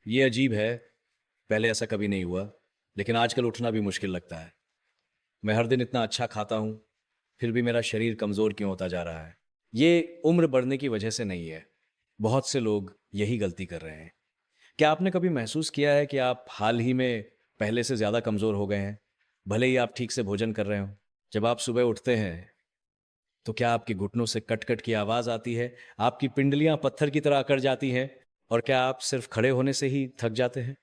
ये अजीब है। पहले ऐसा कभी नहीं हुआ, लेकिन आजकल उठना भी मुश्किल लगता है। मैं हर दिन इतना अच्छा खाता हूँ, फिर भी मेरा शरीर कमज़ोर क्यों होता जा रहा है? ये उम्र बढ़ने की वजह से नहीं है। बहुत से लोग यही गलती कर रहे हैं। क्या आपने कभी महसूस किया है कि आप हाल ही में पहले से ज़्यादा कमज़ोर हो गए हैं, भले ही आप ठीक से भोजन कर रहे हो? जब आप सुबह उठते हैं, तो क्या आपके घुटनों से कट-कट की आवाज़ आती है? आपकी पिंडलियाँ पत्थर की तरह अकड़ जाती हैं? और क्या आप सिर्फ खड़े होने से ही थक जाते हैं?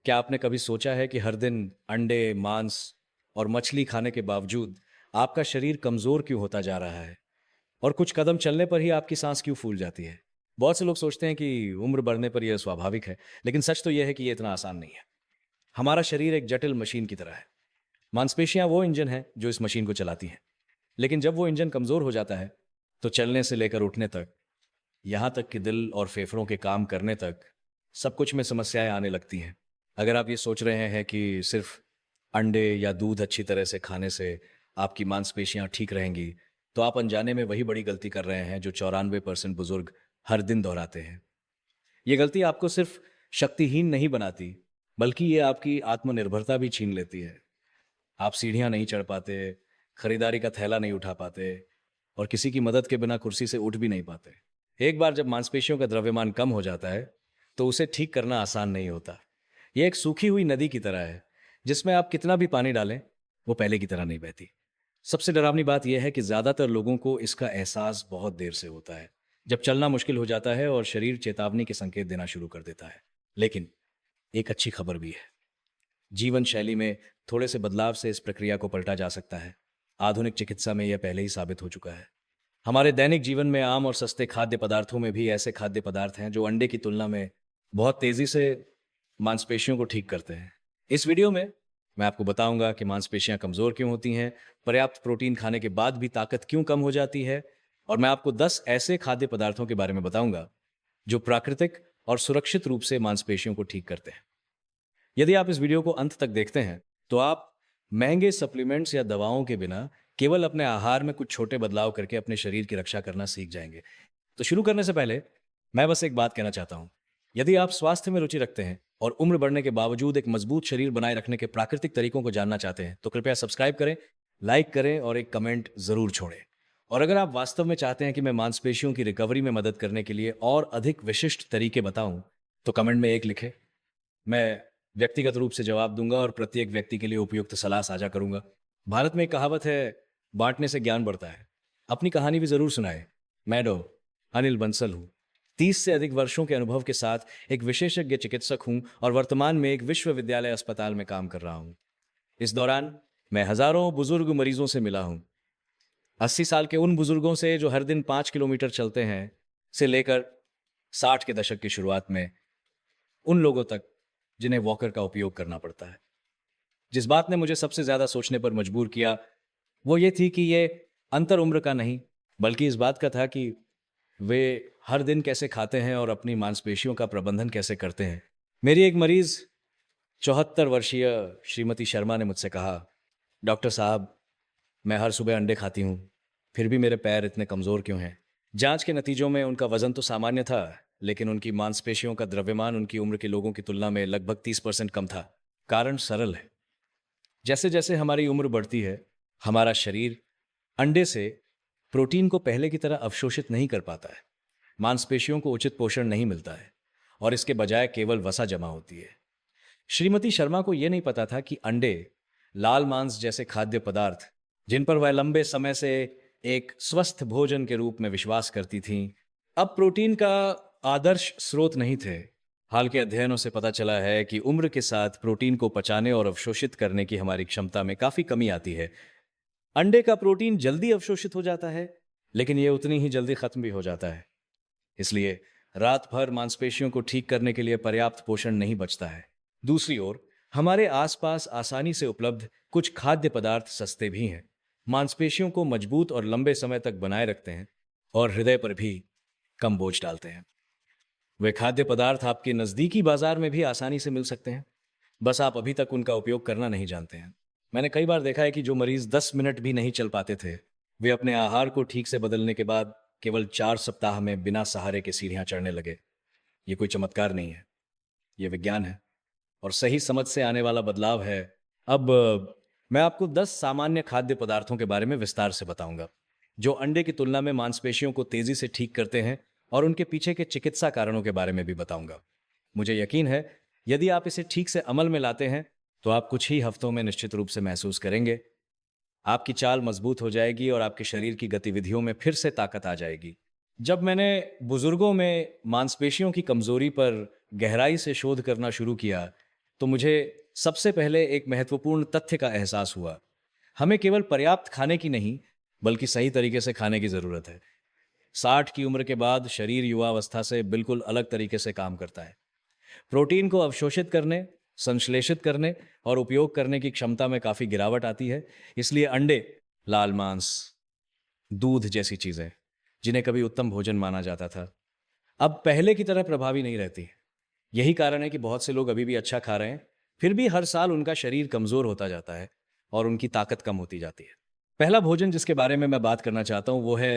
क्या आपने कभी सोचा है कि हर दिन अंडे, मांस और मछली खाने के बावजूद आपका शरीर कमज़ोर क्यों होता जा रहा है? और कुछ कदम चलने पर ही आपकी सांस क्यों फूल जाती है? बहुत से लोग सोचते हैं कि उम्र बढ़ने पर यह स्वाभाविक है, लेकिन सच तो यह है कि यह इतना आसान नहीं है। हमारा शरीर एक जटिल मशीन की तरह है। मांसपेशियां वो इंजन है जो इस मशीन को चलाती हैं। लेकिन जब वो इंजन कमज़ोर हो जाता है, तो चलने से लेकर उठने तक, यहाँ तक कि दिल और फेफड़ों के काम करने तक, सब कुछ में समस्याएं आने लगती हैं। अगर आप ये सोच रहे हैं कि सिर्फ अंडे या दूध अच्छी तरह से खाने से आपकी मांसपेशियां ठीक रहेंगी, तो आप अनजाने में वही बड़ी गलती कर रहे हैं जो 94% बुजुर्ग हर दिन दोहराते हैं। ये गलती आपको सिर्फ शक्तिहीन नहीं बनाती, बल्कि ये आपकी आत्मनिर्भरता भी छीन लेती है। आप सीढ़ियां नहीं चढ़ पाते, खरीदारी का थैला नहीं उठा पाते और किसी की मदद के बिना कुर्सी से उठ भी नहीं पाते। एक बार जब मांसपेशियों का द्रव्यमान कम हो जाता है, तो उसे ठीक करना आसान नहीं होता। यह एक सूखी हुई नदी की तरह है, जिसमें आप कितना भी पानी डालें, वो पहले की तरह नहीं बहती। सबसे डरावनी बात यह है कि ज्यादातर लोगों को इसका एहसास बहुत देर से होता है, जब चलना मुश्किल हो जाता है और शरीर चेतावनी के संकेत देना शुरू कर देता है। लेकिन एक अच्छी खबर भी है। जीवन शैली में थोड़े से बदलाव से इस प्रक्रिया को पलटा जा सकता है। आधुनिक चिकित्सा में यह पहले ही साबित हो चुका है। हमारे दैनिक जीवन में आम और सस्ते खाद्य पदार्थों में भी ऐसे खाद्य पदार्थ हैं जो अंडे की तुलना में बहुत तेजी से मांसपेशियों को ठीक करते हैं। इस वीडियो में मैं आपको बताऊंगा कि मांसपेशियां कमजोर क्यों होती हैं, पर्याप्त प्रोटीन खाने के बाद भी ताकत क्यों कम हो जाती है, और मैं आपको 10 ऐसे खाद्य पदार्थों के बारे में बताऊंगा जो प्राकृतिक और सुरक्षित रूप से मांसपेशियों को ठीक करते हैं। यदि आप इस वीडियो को अंत तक देखते हैं, तो आप महंगे सप्लीमेंट्स या दवाओं के बिना केवल अपने आहार में कुछ छोटे बदलाव करके अपने शरीर की रक्षा करना सीख जाएंगे। तो शुरू करने से पहले मैं बस एक बात कहना चाहता हूं। यदि आप स्वास्थ्य में रुचि रखते हैं और उम्र बढ़ने के बावजूद एक मजबूत शरीर बनाए रखने के प्राकृतिक तरीकों को जानना चाहते हैं, तो कृपया सब्सक्राइब करें, लाइक करें और एक कमेंट जरूर छोड़ें। और अगर आप वास्तव में चाहते हैं कि मैं मांसपेशियों की रिकवरी में मदद करने के लिए और अधिक विशिष्ट तरीके बताऊं, तो कमेंट में एक लिखें। मैं व्यक्तिगत रूप से जवाब दूंगा और प्रत्येक व्यक्ति के लिए उपयुक्त सलाह साझा करूंगा। भारत में एक कहावत है, बांटने से ज्ञान बढ़ता है। अपनी कहानी भी जरूर सुनाए। मैं डॉ अनिल बंसल हूँ। 30 से अधिक वर्षों के अनुभव के साथ एक विशेषज्ञ चिकित्सक हूँ और वर्तमान में एक विश्वविद्यालय अस्पताल में काम कर रहा हूँ। इस दौरान मैं हजारों बुजुर्ग मरीजों से मिला हूँ। 80 साल के उन बुजुर्गों से जो हर दिन 5 किलोमीटर चलते हैं, से लेकर 60 के दशक की शुरुआत में उन लोगों तक जिन्हें वॉकर का उपयोग करना पड़ता है। जिस बात ने मुझे सबसे ज्यादा सोचने पर मजबूर किया, वो ये थी कि ये अंतर उम्र का नहीं, बल्कि इस बात का था कि वे हर दिन कैसे खाते हैं और अपनी मांसपेशियों का प्रबंधन कैसे करते हैं। मेरी एक मरीज 74 वर्षीय श्रीमती शर्मा ने मुझसे कहा, डॉक्टर साहब, मैं हर सुबह अंडे खाती हूँ, फिर भी मेरे पैर इतने कमजोर क्यों हैं? जांच के नतीजों में उनका वजन तो सामान्य था, लेकिन उनकी मांसपेशियों का द्रव्यमान उनकी उम्र के लोगों की तुलना में लगभग 30% कम था। कारण सरल है। जैसे जैसे हमारी उम्र बढ़ती है, हमारा शरीर अंडे से प्रोटीन को पहले की तरह अवशोषित नहीं कर पाता है। मांसपेशियों को उचित पोषण नहीं मिलता है और इसके बजाय केवल वसा जमा होती है। श्रीमती शर्मा को यह नहीं पता था कि अंडे, लाल मांस जैसे खाद्य पदार्थ, जिन पर वह लंबे समय से एक स्वस्थ भोजन के रूप में विश्वास करती थीं, अब प्रोटीन का आदर्श स्रोत नहीं थे। हाल के अध्ययनों से पता चला है कि उम्र के साथ प्रोटीन को पचाने और अवशोषित करने की हमारी क्षमता में काफी कमी आती है। अंडे का प्रोटीन जल्दी अवशोषित हो जाता है, लेकिन यह उतनी ही जल्दी खत्म भी हो जाता है। इसलिए रात भर मांसपेशियों को ठीक करने के लिए पर्याप्त पोषण नहीं बचता है। दूसरी ओर हमारे आसपास आसानी से उपलब्ध कुछ खाद्य पदार्थ सस्ते भी हैं, मांसपेशियों को मजबूत और लंबे समय तक बनाए रखते हैं और हृदय पर भी कम बोझ डालते हैं। वे खाद्य पदार्थ आपके नजदीकी बाजार में भी आसानी से मिल सकते हैं, बस आप अभी तक उनका उपयोग करना नहीं जानते हैं। मैंने कई बार देखा है कि जो मरीज 10 मिनट भी नहीं चल पाते थे, वे अपने आहार को ठीक से बदलने के बाद केवल 4 सप्ताह में बिना सहारे के सीढ़ियां चढ़ने लगे। ये कोई चमत्कार नहीं है, ये विज्ञान है और सही समझ से आने वाला बदलाव है। अब मैं आपको 10 सामान्य खाद्य पदार्थों के बारे में विस्तार से बताऊंगा, जो अंडे की तुलना में मांसपेशियों को तेजी से ठीक करते हैं, और उनके पीछे के चिकित्सा कारणों के बारे में भी बताऊंगा। मुझे यकीन है, यदि आप इसे ठीक से अमल में लाते हैं, तो आप कुछ ही हफ्तों में निश्चित रूप से महसूस करेंगे। आपकी चाल मजबूत हो जाएगी और आपके शरीर की गतिविधियों में फिर से ताकत आ जाएगी। जब मैंने बुजुर्गों में मांसपेशियों की कमजोरी पर गहराई से शोध करना शुरू किया, तो मुझे सबसे पहले एक महत्वपूर्ण तथ्य का एहसास हुआ। हमें केवल पर्याप्त खाने की नहीं, बल्कि सही तरीके से खाने की जरूरत है। 60 की उम्र के बाद शरीर युवावस्था से बिल्कुल अलग तरीके से काम करता है। प्रोटीन को अवशोषित करने, संश्लेषित करने और उपयोग करने की क्षमता में काफी गिरावट आती है। इसलिए अंडे, लाल मांस, दूध जैसी चीजें, जिन्हें कभी उत्तम भोजन माना जाता था, अब पहले की तरह प्रभावी नहीं रहती। यही कारण है कि बहुत से लोग अभी भी अच्छा खा रहे हैं, फिर भी हर साल उनका शरीर कमजोर होता जाता है और उनकी ताकत कम होती जाती है। पहला भोजन जिसके बारे में मैं बात करना चाहता हूं वो है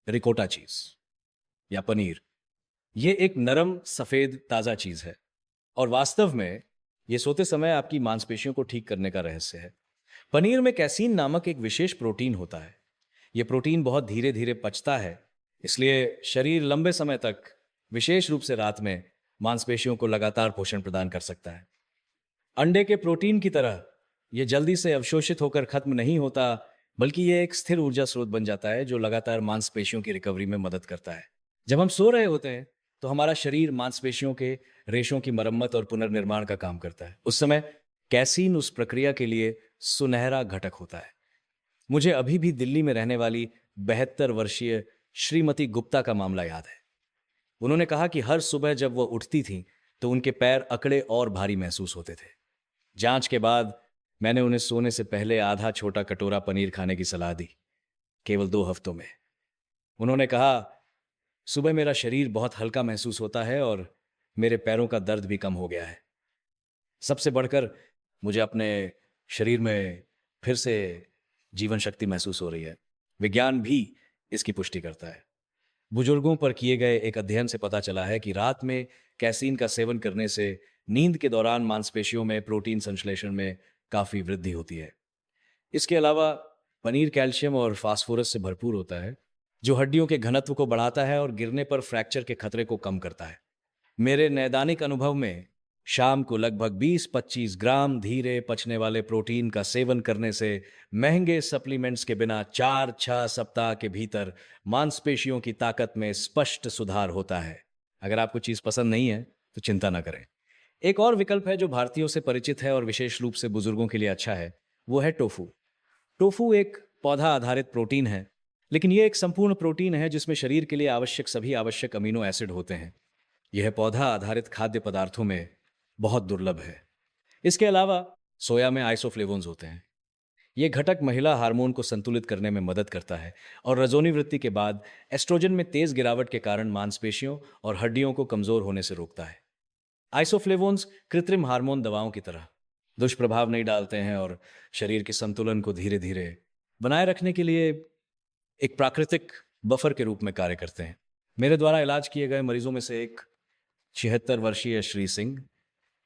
रिकोटा चीज या पनीर। ये एक नरम सफेद ताजा चीज है और वास्तव में ये सोते समय आपकी मांसपेशियों को ठीक करने का रहस्य है। पनीर में कैसीन नामक एक विशेष प्रोटीन होता है। यह प्रोटीन बहुत धीरे धीरे पचता है, इसलिए शरीर लंबे समय तक, विशेष रूप से रात में, मांसपेशियों को लगातार पोषण प्रदान कर सकता है। अंडे के प्रोटीन की तरह यह जल्दी से अवशोषित होकर खत्म नहीं होता, बल्कि यह एक स्थिर ऊर्जा स्रोत बन जाता है जो लगातार मांसपेशियों की रिकवरी में मदद करता है। जब हम सो रहे होते हैं तो हमारा शरीर मांसपेशियों के रेशों की मरम्मत और पुनर्निर्माण का काम करता है। उस समय कैसीन उस प्रक्रिया के लिए सुनहरा घटक होता है। मुझे अभी भी दिल्ली में रहने वाली 72 वर्षीय श्रीमती गुप्ता का मामला याद है। उन्होंने कहा कि हर सुबह जब वो उठती थीं तो उनके पैर अकड़े और भारी महसूस होते थे। जांच के बाद मैंने उन्हें सोने से पहले आधा छोटा कटोरा पनीर खाने की सलाह दी, केवल 2 हफ्तों में। उन्होंने कहा, सुबह मेरा शरीर बहुत हल्का महसूस होता है और मेरे पैरों का दर्द भी कम हो गया है। सबसे बढ़कर मुझे अपने शरीर में फिर से जीवन शक्ति महसूस हो रही है। विज्ञान भी इसकी पुष्टि करता है। बुजुर्गों पर किए गए एक अध्ययन से पता चला है कि रात में कैसीन का सेवन करने से नींद के दौरान मांसपेशियों में प्रोटीन संश्लेषण में काफी वृद्धि होती है। इसके अलावा पनीर कैल्शियम और फास्फोरस से भरपूर होता है, जो हड्डियों के घनत्व को बढ़ाता है और गिरने पर फ्रैक्चर के खतरे को कम करता है। मेरे नैदानिक अनुभव में शाम को लगभग 20-25 ग्राम धीरे पचने वाले प्रोटीन का सेवन करने से महंगे सप्लीमेंट्स के बिना 4-6 सप्ताह के भीतर मांसपेशियों की ताकत में स्पष्ट सुधार होता है। अगर आपको चीज पसंद नहीं है तो चिंता न करें। एक और विकल्प है जो भारतीयों से परिचित है और विशेष रूप से बुजुर्गों के लिए अच्छा है, वो है टोफू। टोफू एक पौधा आधारित प्रोटीन है, लेकिन यह एक संपूर्ण प्रोटीन है जिसमें शरीर के लिए आवश्यक सभी आवश्यक अमीनो एसिड होते हैं। यह पौधा आधारित खाद्य पदार्थों में बहुत दुर्लभ है। इसके अलावा सोया में आइसोफ्लेवोन्स होते हैं। यह घटक महिला हार्मोन को संतुलित करने में मदद करता है और रजोनी वृत्ति के बाद एस्ट्रोजन में तेज गिरावट के कारण मांसपेशियों और हड्डियों को कमजोर होने से रोकता है। आइसोफ्लेवोन्स कृत्रिम हार्मोन दवाओं की तरह दुष्प्रभाव नहीं डालते हैं और शरीर के संतुलन को धीरे धीरे बनाए रखने के लिए एक प्राकृतिक बफर के रूप में कार्य करते हैं। मेरे द्वारा इलाज किए गए मरीजों में से एक 76 वर्षीय श्री सिंह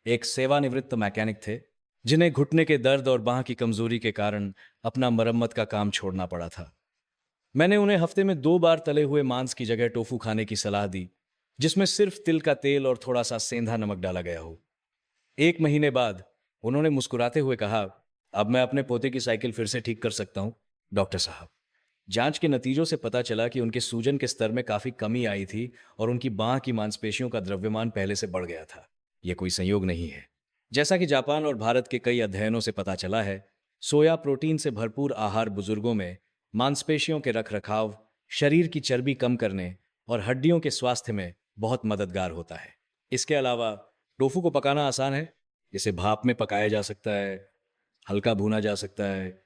एक सेवानिवृत्त मैकेनिक थे, जिन्हें घुटने के दर्द और बांह की कमजोरी के कारण अपना मरम्मत का काम छोड़ना पड़ा था। मैंने उन्हें हफ्ते में 2 बार तले हुए मांस की जगह टोफू खाने की सलाह दी, जिसमें सिर्फ तिल का तेल और थोड़ा सा सेंधा नमक डाला गया हो। 1 महीने बाद उन्होंने मुस्कुराते हुए कहा, अब मैं अपने पोते की साइकिल फिर से ठीक कर सकता हूं, डॉक्टर साहब। जांच के नतीजों से पता चला कि उनके सूजन के स्तर में काफी कमी आई थी और उनकी बांह की मांसपेशियों का द्रव्यमान पहले से बढ़ गया था। यह कोई संयोग नहीं है। जैसा कि जापान और भारत के कई अध्ययनों से पता चला है, सोया प्रोटीन से भरपूर आहार बुजुर्गों में मांसपेशियों के रखरखाव, शरीर की चर्बी कम करने और हड्डियों के स्वास्थ्य में बहुत मददगार होता है। इसके अलावा टोफू को पकाना आसान है। इसे भाप में पकाया जा सकता है, हल्का भूना जा सकता है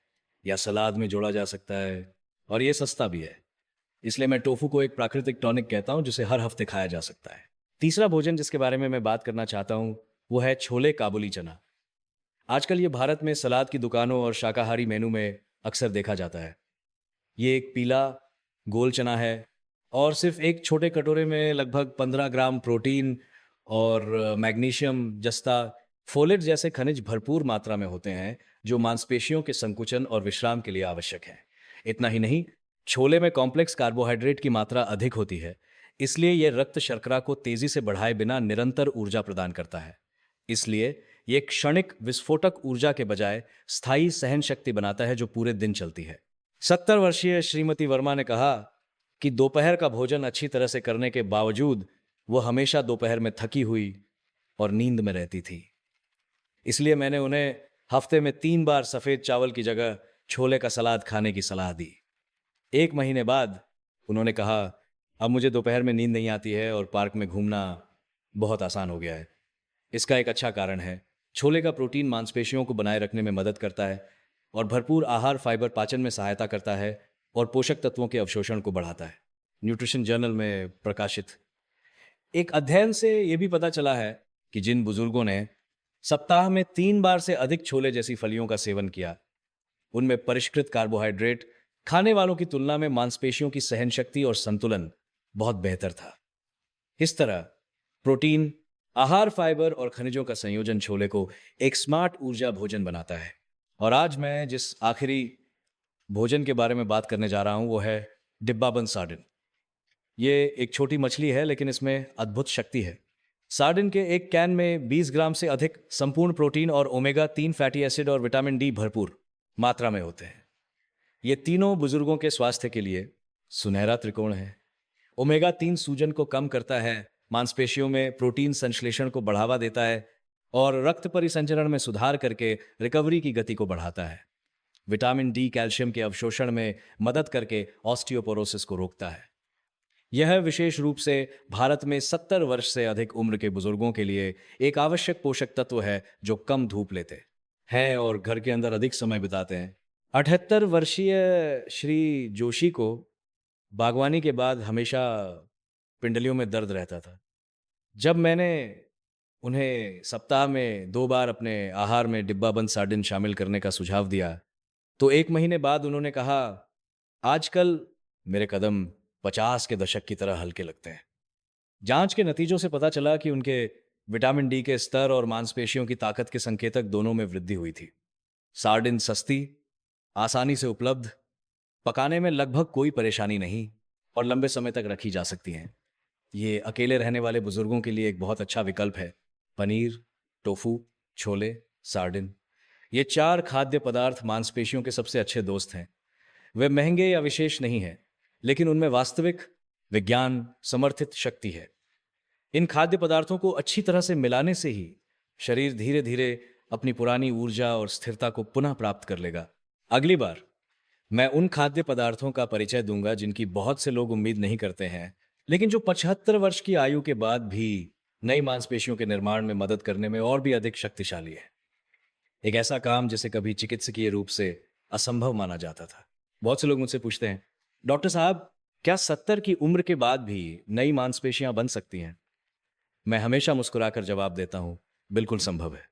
या सलाद में जोड़ा जा सकता है, और ये सस्ता भी है। इसलिए मैं टोफू को एक प्राकृतिक टॉनिक कहता हूं जिसे हर हफ्ते खाया जा सकता है। तीसरा भोजन जिसके बारे में मैं बात करना चाहता हूं वो है छोले काबुली चना। आजकल ये भारत में सलाद की दुकानों और शाकाहारी मेनू में अक्सर देखा जाता है। ये एक पीला गोल चना है और सिर्फ एक छोटे कटोरे में लगभग 15 ग्राम प्रोटीन और मैग्नीशियम, जस्ता, फोलेट जैसे खनिज भरपूर मात्रा में होते हैं जो मांसपेशियों के संकुचन और विश्राम के लिए आवश्यक हैं। इतना ही नहीं, छोले में कॉम्प्लेक्स कार्बोहाइड्रेट की मात्रा अधिक होती है, इसलिए यह रक्त शर्करा को तेजी से बढ़ाए बिना निरंतर ऊर्जा प्रदान करता है। इसलिए यह क्षणिक विस्फोटक ऊर्जा के बजाय स्थायी सहन शक्ति बनाता है जो पूरे दिन चलती है। 70 वर्षीय श्रीमती वर्मा ने कहा कि दोपहर का भोजन अच्छी तरह से करने के बावजूद वो हमेशा दोपहर में थकी हुई और नींद में रहती थी। इसलिए मैंने उन्हें हफ्ते में 3 बार सफेद चावल की जगह छोले का सलाद खाने की सलाह दी। 1 महीने बाद उन्होंने कहा, अब मुझे दोपहर में नींद नहीं आती है और पार्क में घूमना बहुत आसान हो गया है। इसका एक अच्छा कारण है, छोले का प्रोटीन मांसपेशियों को बनाए रखने में मदद करता है और भरपूर आहार फाइबर पाचन में सहायता करता है और पोषक तत्वों के अवशोषण को बढ़ाता है। न्यूट्रिशन जर्नल में प्रकाशित एक अध्ययन से यह भी पता चला है कि जिन बुजुर्गों ने सप्ताह में 3 बार से अधिक छोले जैसी फलियों का सेवन किया, उनमें परिष्कृत कार्बोहाइड्रेट खाने वालों की तुलना में मांसपेशियों की सहन शक्ति और संतुलन बहुत बेहतर था। इस तरह प्रोटीन, आहार फाइबर और खनिजों का संयोजन छोले को एक स्मार्ट ऊर्जा भोजन बनाता है। और आज मैं जिस आखिरी भोजन के बारे में बात करने जा रहा हूं वो है डिब्बाबंद सार्डिन। ये एक छोटी मछली है लेकिन इसमें अद्भुत शक्ति है। सार्डिन के एक कैन में 20 ग्राम से अधिक संपूर्ण प्रोटीन और ओमेगा 3 फैटी एसिड और विटामिन डी भरपूर मात्रा में होते हैं। ये तीनों बुजुर्गों के स्वास्थ्य के लिए सुनहरा त्रिकोण है। ओमेगा 3 सूजन को कम करता है, मांसपेशियों में प्रोटीन संश्लेषण को बढ़ावा देता है और रक्त परिसंचरण में सुधार करके रिकवरी की गति को बढ़ाता है। विटामिन डी कैल्शियम के अवशोषण में मदद करके ऑस्टियोपोरोसिस को रोकता है। यह विशेष रूप से भारत में 70 वर्ष से अधिक उम्र के बुजुर्गों के लिए एक आवश्यक पोषक तत्व है जो कम धूप लेते हैं और घर के अंदर अधिक समय बिताते हैं। 78 वर्षीय श्री जोशी को बागवानी के बाद हमेशा पिंडलियों में दर्द रहता था। जब मैंने उन्हें सप्ताह में 2 बार अपने आहार में डिब्बाबंद सार्डिन शामिल करने का सुझाव दिया तो 1 महीने बाद उन्होंने कहा, आजकल मेरे कदम 50 के दशक की तरह हल्के लगते हैं। जांच के नतीजों से पता चला कि उनके विटामिन डी के स्तर और मांसपेशियों की ताकत के संकेतक दोनों में वृद्धि हुई थी। सार्डिन सस्ती, आसानी से उपलब्ध, पकाने में लगभग कोई परेशानी नहीं और लंबे समय तक रखी जा सकती हैं। ये अकेले रहने वाले बुजुर्गों के लिए एक बहुत अच्छा विकल्प है। पनीर, टोफू, छोले, सार्डिन, ये 4 खाद्य पदार्थ मांसपेशियों के सबसे अच्छे दोस्त हैं। वे महंगे या विशेष नहीं हैं, लेकिन उनमें वास्तविक विज्ञान समर्थित शक्ति है। इन खाद्य पदार्थों को अच्छी तरह से मिलाने से ही शरीर धीरे धीरे अपनी पुरानी ऊर्जा और स्थिरता को पुनः प्राप्त कर लेगा। अगली बार मैं उन खाद्य पदार्थों का परिचय दूंगा जिनकी बहुत से लोग उम्मीद नहीं करते हैं, लेकिन जो 75 वर्ष की आयु के बाद भी नई मांसपेशियों के निर्माण में मदद करने में और भी अधिक शक्तिशाली है। एक ऐसा काम जिसे कभी चिकित्सकीय रूप से असंभव माना जाता था। बहुत से लोग मुझसे पूछते हैं, डॉक्टर साहब, क्या 70 की उम्र के बाद भी नई मांसपेशियां बन सकती हैं? मैं हमेशा मुस्कुराकर जवाब देता हूं, बिल्कुल संभव है।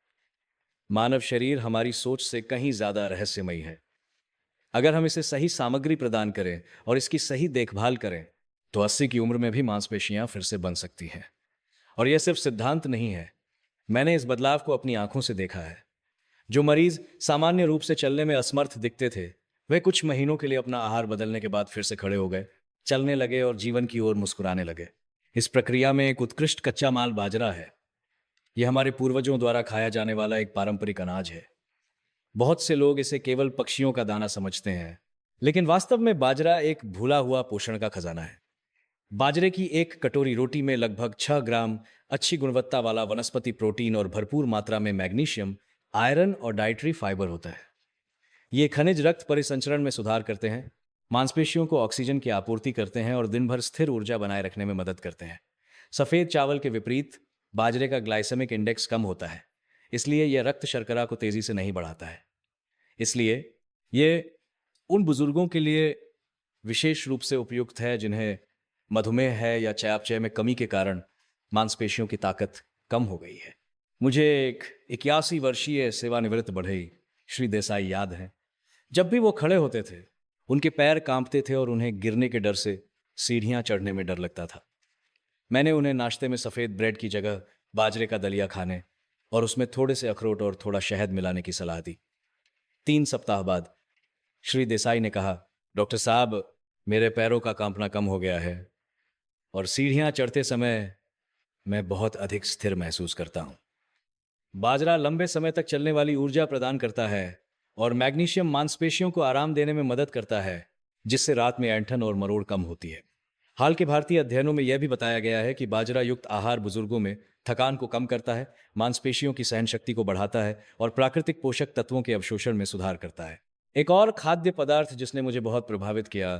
मानव शरीर हमारी सोच से कहीं ज्यादा रहस्यमयी है। अगर हम इसे सही सामग्री प्रदान करें और इसकी सही देखभाल करें तो 80 की उम्र में भी मांसपेशियां फिर से बन सकती हैं। और यह सिर्फ सिद्धांत नहीं है, मैंने इस बदलाव को अपनी आंखों से देखा है। जो मरीज सामान्य रूप से चलने में असमर्थ दिखते थे, वे कुछ महीनों के लिए अपना आहार बदलने के बाद फिर से खड़े हो गए, चलने लगे और जीवन की ओर मुस्कुराने लगे। इस प्रक्रिया में एक उत्कृष्ट कच्चा माल बाजरा है। यह हमारे पूर्वजों द्वारा खाया जाने वाला एक पारंपरिक अनाज है। बहुत से लोग इसे केवल पक्षियों का दाना समझते हैं, लेकिन वास्तव में बाजरा एक भूला हुआ पोषण का खजाना है। बाजरे की एक कटोरी रोटी में लगभग 6 ग्राम अच्छी गुणवत्ता वाला वनस्पति प्रोटीन और भरपूर मात्रा में मैग्नीशियम, आयरन और डाइटरी फाइबर होता है। ये खनिज रक्त परिसंचरण में सुधार करते हैं, मांसपेशियों को ऑक्सीजन की आपूर्ति करते हैं और दिन भर स्थिर ऊर्जा बनाए रखने में मदद करते हैं। सफेद चावल के विपरीत बाजरे का ग्लाइसेमिक इंडेक्स कम होता है, इसलिए यह रक्त शर्करा को तेजी से नहीं बढ़ाता है। इसलिए ये उन बुजुर्गों के लिए विशेष रूप से उपयुक्त है जिन्हें मधुमेह है या चयापचय में कमी के कारण मांसपेशियों की ताकत कम हो गई है। मुझे एक 81 वर्षीय सेवानिवृत्त बढ़ई श्री देसाई याद है। जब भी वो खड़े होते थे, उनके पैर कांपते थे और उन्हें गिरने के डर से सीढ़ियां चढ़ने में डर लगता था। मैंने उन्हें नाश्ते में सफेद ब्रेड की जगह बाजरे का दलिया खाने और उसमें थोड़े से अखरोट और थोड़ा शहद मिलाने की सलाह दी। 3 सप्ताह बाद श्री देसाई ने कहा, डॉक्टर साहब, मेरे पैरों का कांपना कम हो गया है और सीढ़ियां चढ़ते समय मैं बहुत अधिक स्थिर महसूस करता हूं। बाजरा लंबे समय तक चलने वाली ऊर्जा प्रदान करता है और मैग्नीशियम मांसपेशियों को आराम देने में मदद करता है, जिससे रात में ऐंठन और मरोड़ कम होती है। हाल के भारतीय अध्ययनों में यह भी बताया गया है कि बाजरा युक्त आहार बुजुर्गों में थकान को कम करता है, मांसपेशियों की सहन शक्ति को बढ़ाता है और प्राकृतिक पोषक तत्वों के अवशोषण में सुधार करता है। एक और खाद्य पदार्थ जिसने मुझे बहुत प्रभावित किया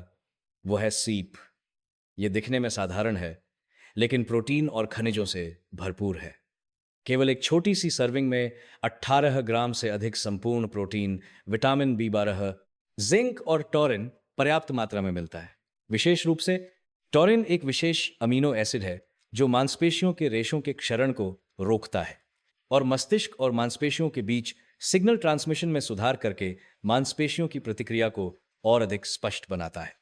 वो है सीप। ये दिखने में साधारण है, लेकिन प्रोटीन और खनिजों से भरपूर है। केवल एक छोटी सी सर्विंग में 18 ग्राम से अधिक संपूर्ण प्रोटीन, विटामिन B12, जिंक और टॉरिन पर्याप्त मात्रा में मिलता है। विशेष रूप से टॉरिन एक विशेष अमीनो एसिड है जो मांसपेशियों के रेशों के क्षरण को रोकता है और मस्तिष्क और मांसपेशियों के बीच सिग्नल ट्रांसमिशन में सुधार करके मांसपेशियों की प्रतिक्रिया को और अधिक स्पष्ट बनाता है।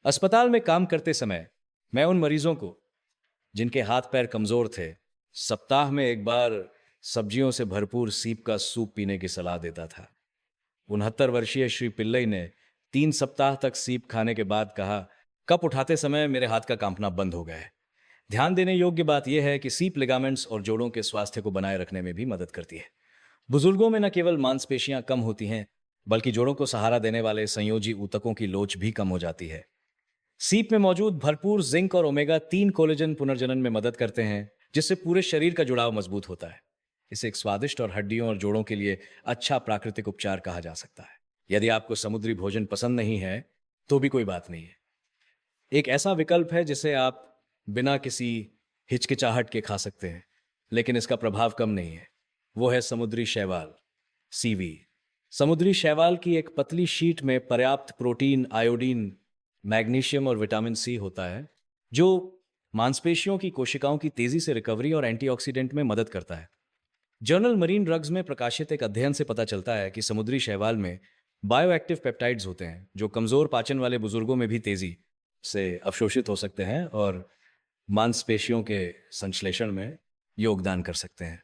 अस्पताल में काम करते समय मैं उन मरीजों को जिनके हाथ पैर कमजोर थे, सप्ताह में एक बार सब्जियों से भरपूर सीप का सूप पीने की सलाह देता था। 69 वर्षीय श्री पिल्लई ने 3 सप्ताह तक सीप खाने के बाद कहा, कप उठाते समय मेरे हाथ का कांपना बंद हो गया है। ध्यान देने योग्य बात यह है कि सीप लिगामेंट्स और जोड़ों के स्वास्थ्य को बनाए रखने में भी मदद करती है। बुजुर्गों में न केवल मांसपेशियां कम होती हैं, बल्कि जोड़ों को सहारा देने वाले संयोजी ऊतकों की लोच भी कम हो जाती है। सीप में मौजूद भरपूर जिंक और ओमेगा 3 कोलेजन पुनर्जनन में मदद करते हैं, जिससे पूरे शरीर का जुड़ाव मजबूत होता है। इसे एक स्वादिष्ट और हड्डियों और जोड़ों के लिए अच्छा प्राकृतिक उपचार कहा जा सकता है। यदि आपको समुद्री भोजन पसंद नहीं है तो भी कोई बात नहीं है। एक ऐसा विकल्प है जिसे आप बिना किसी हिचकिचाहट के खा सकते हैं, लेकिन इसका प्रभाव कम नहीं है। वो है समुद्री शैवाल, सीवी। समुद्री शैवाल की एक पतली शीट में पर्याप्त प्रोटीन, आयोडीन, मैग्नीशियम और विटामिन C होता है, जो मांसपेशियों की कोशिकाओं की तेजी से रिकवरी और एंटीऑक्सीडेंट में मदद करता है। जर्नल मरीन ड्रग्स में प्रकाशित एक अध्ययन से पता चलता है कि समुद्री शैवाल में बायोएक्टिव पेप्टाइड्स होते हैं जो कमजोर पाचन वाले बुजुर्गों में भी तेजी से अवशोषित हो सकते हैं और मांसपेशियों के संश्लेषण में योगदान कर सकते हैं।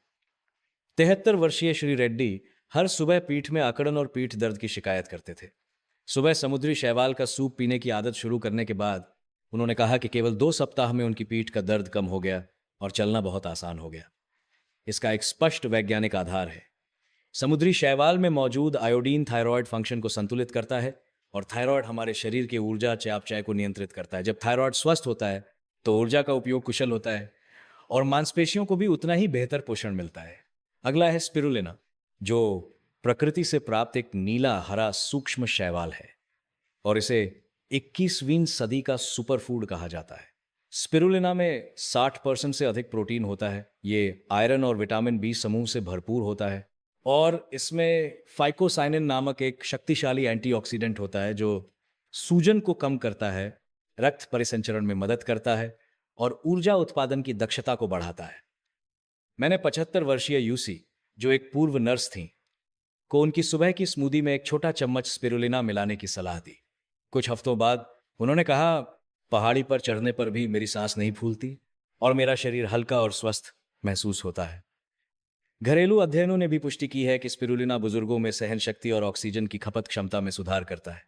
73 वर्षीय श्री रेड्डी हर सुबह पीठ में अकड़न और पीठ दर्द की शिकायत करते थे। सुबह समुद्री शैवाल का सूप पीने की आदत शुरू करने के बाद उन्होंने कहा कि केवल 2 सप्ताह में उनकी पीठ का दर्द कम हो गया और चलना बहुत आसान हो गया। इसका एक स्पष्ट वैज्ञानिक आधार है। समुद्री शैवाल में मौजूद आयोडीन थायराइड फंक्शन को संतुलित करता है और थायराइड हमारे शरीर के ऊर्जा चयापचय को नियंत्रित करता है। जब थायराइड स्वस्थ होता है तो ऊर्जा का उपयोग कुशल होता है और मांसपेशियों को भी उतना ही बेहतर पोषण मिलता है। अगला है स्पिरुलिना, जो प्रकृति से प्राप्त एक नीला हरा सूक्ष्म शैवाल है और इसे 21वीं सदी का सुपरफूड कहा जाता है। स्पिरुलिना में 60% से अधिक प्रोटीन होता है। ये आयरन और विटामिन B समूह से भरपूर होता है और इसमें फाइकोसाइनिन नामक एक शक्तिशाली एंटीऑक्सीडेंट होता है जो सूजन को कम करता है, रक्त परिसंचरण में मदद करता है और ऊर्जा उत्पादन की दक्षता को बढ़ाता है। मैंने 75 वर्षीय यूसी, जो एक पूर्व नर्स थी, को उनकी सुबह की स्मूदी में एक छोटा चम्मच स्पिरुलिना मिलाने की सलाह दी। कुछ हफ्तों बाद उन्होंने कहा, पहाड़ी पर चढ़ने पर भी मेरी सांस नहीं फूलती और मेरा शरीर हल्का और स्वस्थ महसूस होता है। घरेलू अध्ययनों ने भी पुष्टि की है कि स्पिरुलिना बुजुर्गों में सहन शक्ति और ऑक्सीजन की खपत क्षमता में सुधार करता है।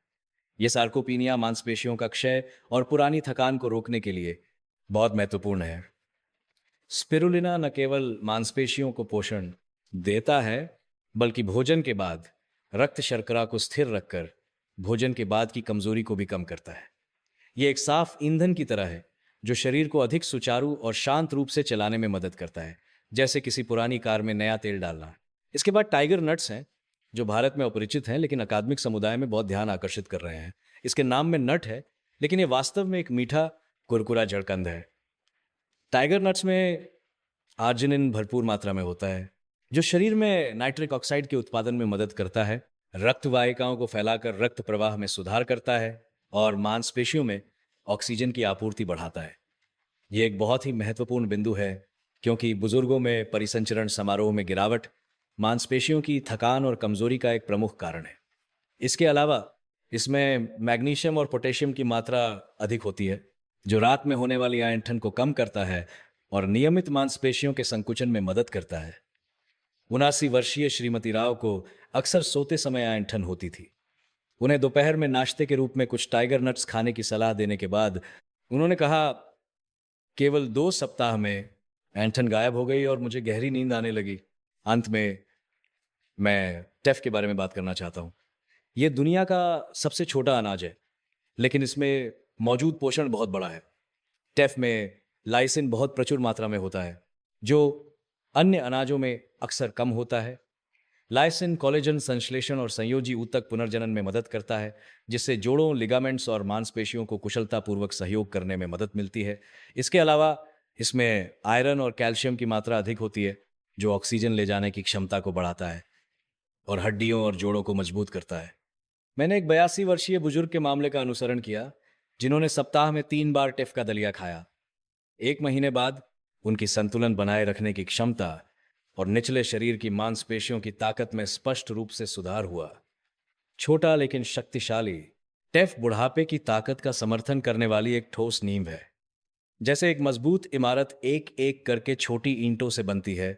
यह सार्कोपीनिया, मांसपेशियों का क्षय और पुरानी थकान को रोकने के लिए बहुत महत्वपूर्ण है। स्पिरुलिना न केवल मांसपेशियों को पोषण देता है, बल्कि भोजन के बाद रक्त शर्करा को स्थिर रखकर भोजन के बाद की कमजोरी को भी कम करता है। यह एक साफ ईंधन की तरह है जो शरीर को अधिक सुचारू और शांत रूप से चलाने में मदद करता है, जैसे किसी पुरानी कार में नया तेल डालना। इसके बाद टाइगर नट्स हैं, जो भारत में अपरिचित हैं लेकिन अकादमिक समुदाय में बहुत ध्यान आकर्षित कर रहे हैं। इसके नाम में नट है, लेकिन यह वास्तव में एक मीठा कुरकुरा जड़कंद है। टाइगर नट्स में आर्जिनिन भरपूर मात्रा में होता है, जो शरीर में नाइट्रिक ऑक्साइड के उत्पादन में मदद करता है, रक्त वाहिकाओं को फैलाकर रक्त प्रवाह में सुधार करता है और मांसपेशियों में ऑक्सीजन की आपूर्ति बढ़ाता है। यह एक बहुत ही महत्वपूर्ण बिंदु है क्योंकि बुजुर्गों में परिसंचरण समारोह में गिरावट मांसपेशियों की थकान और कमजोरी का एक प्रमुख कारण है। इसके अलावा इसमें मैग्नीशियम और पोटेशियम की मात्रा अधिक होती है, जो रात में होने वाली ऐंठन को कम करता है और नियमित मांसपेशियों के संकुचन में मदद करता है। 79 वर्षीय श्रीमती राव को अक्सर सोते समय ऐंठन होती थी। उन्हें दोपहर में नाश्ते के रूप में कुछ टाइगर नट्स खाने की सलाह देने के बाद उन्होंने कहा, केवल 2 सप्ताह में ऐंठन गायब हो गई और मुझे गहरी नींद आने लगी। अंत में मैं टेफ के बारे में बात करना चाहता हूँ। ये दुनिया का सबसे छोटा अनाज है, लेकिन इसमें मौजूद पोषण बहुत बड़ा है। टेफ में लाइसिन बहुत प्रचुर मात्रा में होता है, जो अन्य अनाजों में अक्सर कम होता है। लाइसिन कोलेजन संश्लेषण और संयोजी ऊतक पुनर्जनन में मदद करता है, जिससे जोड़ों, लिगामेंट्स और मांसपेशियों को कुशलतापूर्वक सहयोग करने में मदद मिलती है। इसके अलावा इसमें आयरन और कैल्शियम की मात्रा अधिक होती है, जो ऑक्सीजन ले जाने की क्षमता को बढ़ाता है और हड्डियों और जोड़ों को मजबूत करता है। मैंने एक 82 वर्षीय बुजुर्ग के मामले का अनुसरण किया, जिन्होंने सप्ताह में 3 बार टेफ का दलिया खाया। 1 महीने बाद उनकी संतुलन बनाए रखने की क्षमता और निचले शरीर की मांसपेशियों की ताकत में स्पष्ट रूप से सुधार हुआ। छोटा लेकिन शक्तिशाली, टेफ बुढ़ापे की ताकत का समर्थन करने वाली एक ठोस नींव है। जैसे एक मजबूत इमारत एक एक करके छोटी ईंटों से बनती है,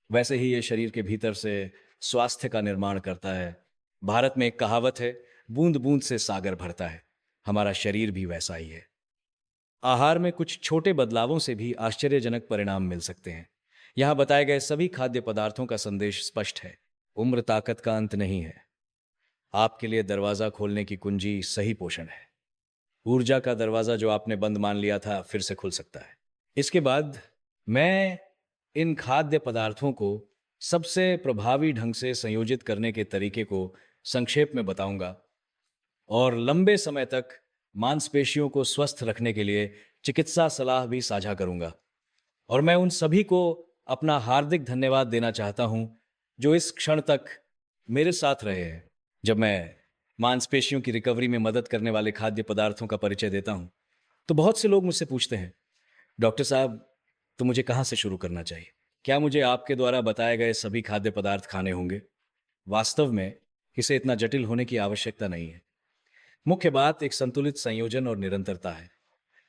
वैसे ही ये शरीर के भीतर से स्वास्थ्य का निर्माण करता है। भारत में एक कहावत है, बूंद बूंद से सागर भरता है। हमारा शरीर भी वैसा ही है। आहार में कुछ छोटे बदलावों से भी आश्चर्यजनक परिणाम मिल सकते हैं। यहां बताए गए सभी खाद्य पदार्थों का संदेश स्पष्ट है। उम्र ताकत का अंत नहीं है। आपके लिए दरवाजा खोलने की कुंजी सही पोषण है। ऊर्जा का दरवाजा जो आपने बंद मान लिया था, फिर से खुल सकता है। इसके बाद मैं इन खाद्य पदार्थों को सबसे प्रभावी ढंग से संयोजित करने के तरीके को संक्षेप में बताऊंगा और लंबे समय तक मांसपेशियों को स्वस्थ रखने के लिए चिकित्सा सलाह भी साझा करूंगा। और मैं उन सभी को अपना हार्दिक धन्यवाद देना चाहता हूं जो इस क्षण तक मेरे साथ रहे हैं। जब मैं मांसपेशियों की रिकवरी में मदद करने वाले खाद्य पदार्थों का परिचय देता हूं, तो बहुत से लोग मुझसे पूछते हैं, डॉक्टर साहब, तो मुझे कहाँ से शुरू करना चाहिए? क्या मुझे आपके द्वारा बताए गए सभी खाद्य पदार्थ खाने होंगे? वास्तव में इसे इतना जटिल होने की आवश्यकता नहीं है। मुख्य बात एक संतुलित संयोजन और निरंतरता है।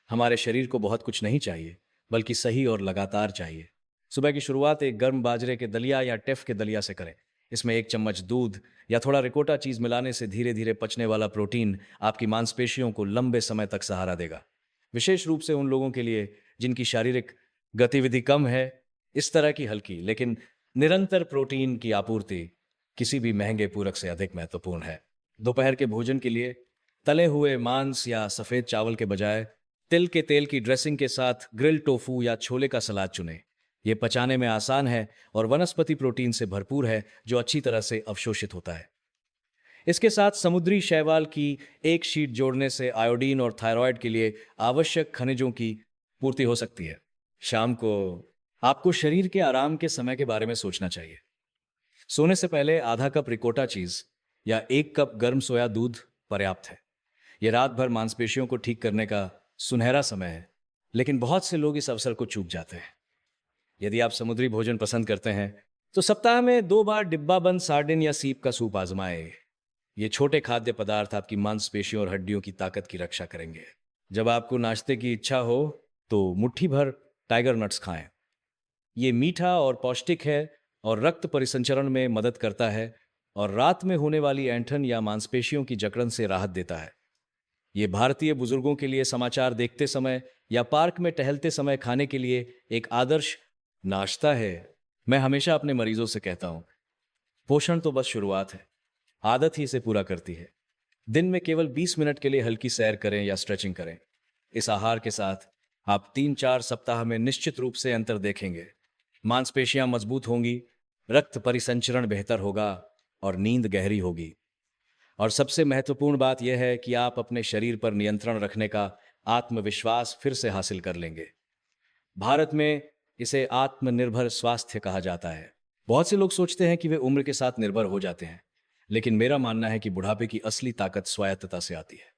हमारे शरीर को बहुत कुछ नहीं चाहिए, बल्कि सही और लगातार चाहिए। सुबह की शुरुआत एक गर्म बाजरे के दलिया या टेफ के दलिया से करें। इसमें 1 चम्मच दूध या थोड़ा रिकोटा चीज मिलाने से धीरे धीरे पचने वाला प्रोटीन आपकी मांसपेशियों को लंबे समय तक सहारा देगा। विशेष रूप से उन लोगों के लिए जिनकी शारीरिक गतिविधि कम है, इस तरह की हल्की लेकिन निरंतर प्रोटीन की आपूर्ति किसी भी महंगे पूरक से अधिक महत्वपूर्ण है। दोपहर के भोजन के लिए तले हुए मांस या सफेद चावल के बजाय तिल के तेल की ड्रेसिंग के साथ ग्रिल टोफू या छोले का सलाद चुनें। यह पचाने में आसान है और वनस्पति प्रोटीन से भरपूर है, जो अच्छी तरह से अवशोषित होता है। इसके साथ समुद्री शैवाल की एक शीट जोड़ने से आयोडीन और थायराइड के लिए आवश्यक खनिजों की पूर्ति हो सकती है। शाम को आपको शरीर के आराम के समय के बारे में सोचना चाहिए। सोने से पहले आधा कप रिकोटा चीज या 1 कप गर्म सोया दूध पर्याप्त है। यह रात भर मांसपेशियों को ठीक करने का सुनहरा समय है, लेकिन बहुत से लोग इस अवसर को चूक जाते हैं। यदि आप समुद्री भोजन पसंद करते हैं, तो सप्ताह में 2 बार डिब्बा बंद सार्डिन या सीप का सूप आजमाएं। ये छोटे खाद्य पदार्थ आपकी मांसपेशियों और हड्डियों की ताकत की रक्षा करेंगे। जब आपको नाश्ते की इच्छा हो, तो मुट्ठी भर टाइगर नट्स खाएं। ये मीठा और पौष्टिक है और रक्त परिसंचरण में मदद करता है और रात में होने वाली ऐंठन या मांसपेशियों की जकड़न से राहत देता है। ये भारतीय बुजुर्गों के लिए समाचार देखते समय या पार्क में टहलते समय खाने के लिए एक आदर्श नाश्ता है। मैं हमेशा अपने मरीजों से कहता हूं, पोषण तो बस शुरुआत है, आदत ही इसे पूरा करती है। दिन में केवल 20 मिनट के लिए हल्की सैर करें या स्ट्रेचिंग करें। इस आहार के साथ आप 3-4 सप्ताह में निश्चित रूप से अंतर देखेंगे। मांसपेशियां मजबूत होंगी, रक्त परिसंचरण बेहतर होगा और नींद गहरी होगी। और सबसे महत्वपूर्ण बात यह है कि आप अपने शरीर पर नियंत्रण रखने का आत्मविश्वास फिर से हासिल कर लेंगे। भारत में इसे आत्मनिर्भर स्वास्थ्य कहा जाता है। बहुत से लोग सोचते हैं कि वे उम्र के साथ निर्भर हो जाते हैं, लेकिन मेरा मानना है कि बुढ़ापे की असली ताकत स्वायत्तता से आती है।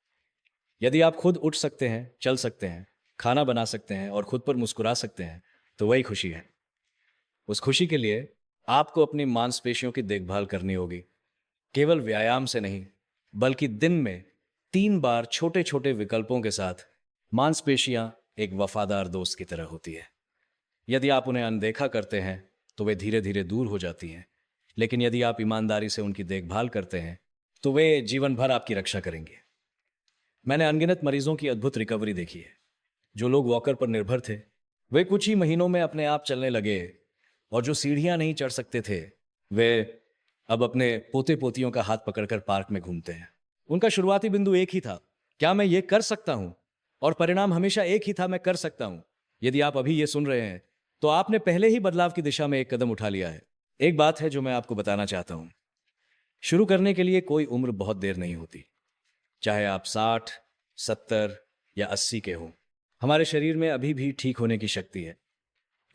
यदि आप खुद उठ सकते हैं, चल सकते हैं, खाना बना सकते हैं और खुद पर मुस्कुरा सकते हैं, तो वही खुशी है। उस खुशी के लिए आपको अपनी मांसपेशियों की देखभाल करनी होगी। केवल व्यायाम से नहीं, बल्कि दिन में 3 बार छोटे छोटे विकल्पों के साथ मांसपेशियां एक वफादार दोस्त की तरह होती है। यदि आप उन्हें अनदेखा करते हैं तो वे धीरे धीरे दूर हो जाती हैं, लेकिन यदि आप ईमानदारी से उनकी देखभाल करते हैं तो वे जीवन भर आपकी रक्षा करेंगे। मैंने अनगिनत मरीजों की अद्भुत रिकवरी देखी है। जो लोग वॉकर पर निर्भर थे, वे कुछ ही महीनों में अपने आप चलने लगे, और जो सीढ़ियां नहीं चढ़ सकते थे, वे अब अपने पोते पोतियों का हाथ पकड़कर पार्क में घूमते हैं। उनका शुरुआती बिंदु एक ही था, क्या मैं ये कर सकता हूं, और परिणाम हमेशा एक ही था, मैं कर सकता हूं। यदि आप अभी ये सुन रहे हैं तो आपने पहले ही बदलाव की दिशा में एक कदम उठा लिया है। एक बात है जो मैं आपको बताना चाहता हूं, शुरू करने के लिए कोई उम्र बहुत देर नहीं होती। चाहे आप 60, 70 या 80 के हों, हमारे शरीर में अभी भी ठीक होने की शक्ति है।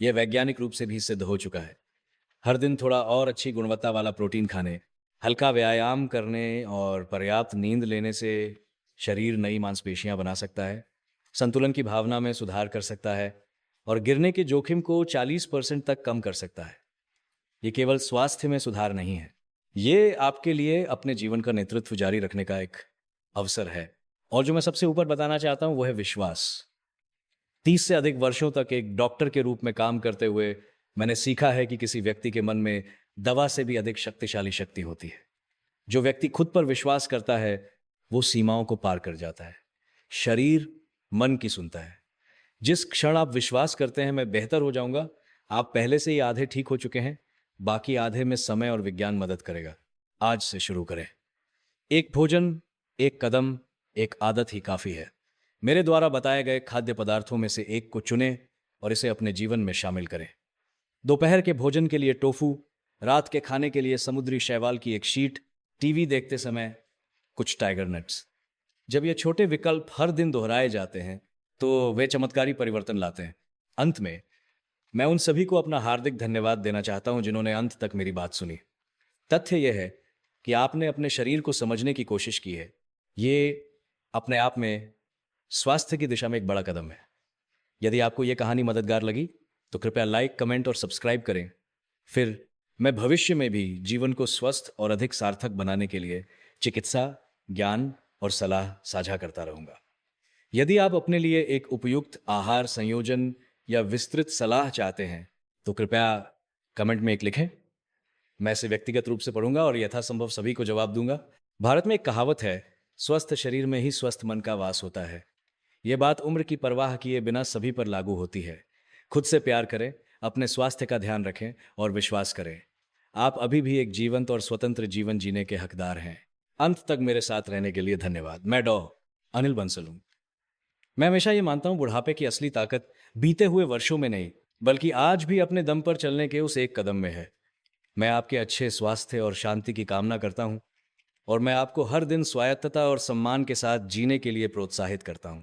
यह वैज्ञानिक रूप से भी सिद्ध हो चुका है। हर दिन थोड़ा और अच्छी गुणवत्ता वाला प्रोटीन खाने, हल्का व्यायाम करने और पर्याप्त नींद लेने से शरीर नई मांसपेशियां बना सकता है, संतुलन की भावना में सुधार कर सकता है और गिरने के जोखिम को 40% तक कम कर सकता है। ये केवल स्वास्थ्य में सुधार नहीं है, ये आपके लिए अपने जीवन का नेतृत्व जारी रखने का एक अवसर है। और जो मैं सबसे ऊपर बताना चाहता हूं वो है विश्वास। 30 से अधिक वर्षों तक एक डॉक्टर के रूप में काम करते हुए मैंने सीखा है कि किसी व्यक्ति के मन में दवा से भी अधिक शक्तिशाली शक्ति होती है। जो व्यक्ति खुद पर विश्वास करता है वो सीमाओं को पार कर जाता है। शरीर मन की सुनता है। जिस क्षण आप विश्वास करते हैं मैं बेहतर हो जाऊंगा, आप पहले से ही आधे ठीक हो चुके हैं, बाकी आधे में समय और विज्ञान मदद करेगा। आज से शुरू करें। एक भोजन, एक कदम, एक आदत ही काफी है। मेरे द्वारा बताए गए खाद्य पदार्थों में से एक को चुनें और इसे अपने जीवन में शामिल करें। दोपहर के भोजन के लिए टोफू, रात के खाने के लिए समुद्री शैवाल की एक शीट, टीवी देखते समय कुछ टाइगर नट्स। जब ये छोटे विकल्प हर दिन दोहराए जाते हैं तो वे चमत्कारी परिवर्तन लाते हैं। अंत में मैं उन सभी को अपना हार्दिक धन्यवाद देना चाहता हूं जिन्होंने अंत तक मेरी बात सुनी। तथ्य यह है कि आपने अपने शरीर को समझने की कोशिश की है। ये अपने आप में स्वास्थ्य की दिशा में एक बड़ा कदम है। यदि आपको यह कहानी मददगार लगी तो कृपया लाइक, कमेंट और सब्सक्राइब करें। फिर मैं भविष्य में भी जीवन को स्वस्थ और अधिक सार्थक बनाने के लिए चिकित्सा, ज्ञान और सलाह साझा करता रहूंगा। यदि आप अपने लिए एक उपयुक्त आहार संयोजन या विस्तृत सलाह चाहते हैं तो कृपया कमेंट में एक लिखें। मैं इसे व्यक्तिगत रूप से पढ़ूंगा और यथासंभव सभी को जवाब दूंगा। भारत में एक कहावत है, स्वस्थ शरीर में ही स्वस्थ मन का वास होता है। यह बात उम्र की परवाह किए बिना सभी पर लागू होती है। खुद से प्यार करें, अपने स्वास्थ्य का ध्यान रखें और विश्वास करें, आप अभी भी एक जीवंत और स्वतंत्र जीवन जीने के हकदार हैं। अंत तक मेरे साथ रहने के लिए धन्यवाद। मैं डॉ अनिल बंसल हूं। मैं हमेशा ये मानता हूं बुढ़ापे की असली ताकत बीते हुए वर्षों में नहीं, बल्कि आज भी अपने दम पर चलने के उस एक कदम में है। मैं आपके अच्छे स्वास्थ्य और शांति की कामना करता हूं और मैं आपको हर दिन स्वायत्तता और सम्मान के साथ जीने के लिए प्रोत्साहित करता हूं।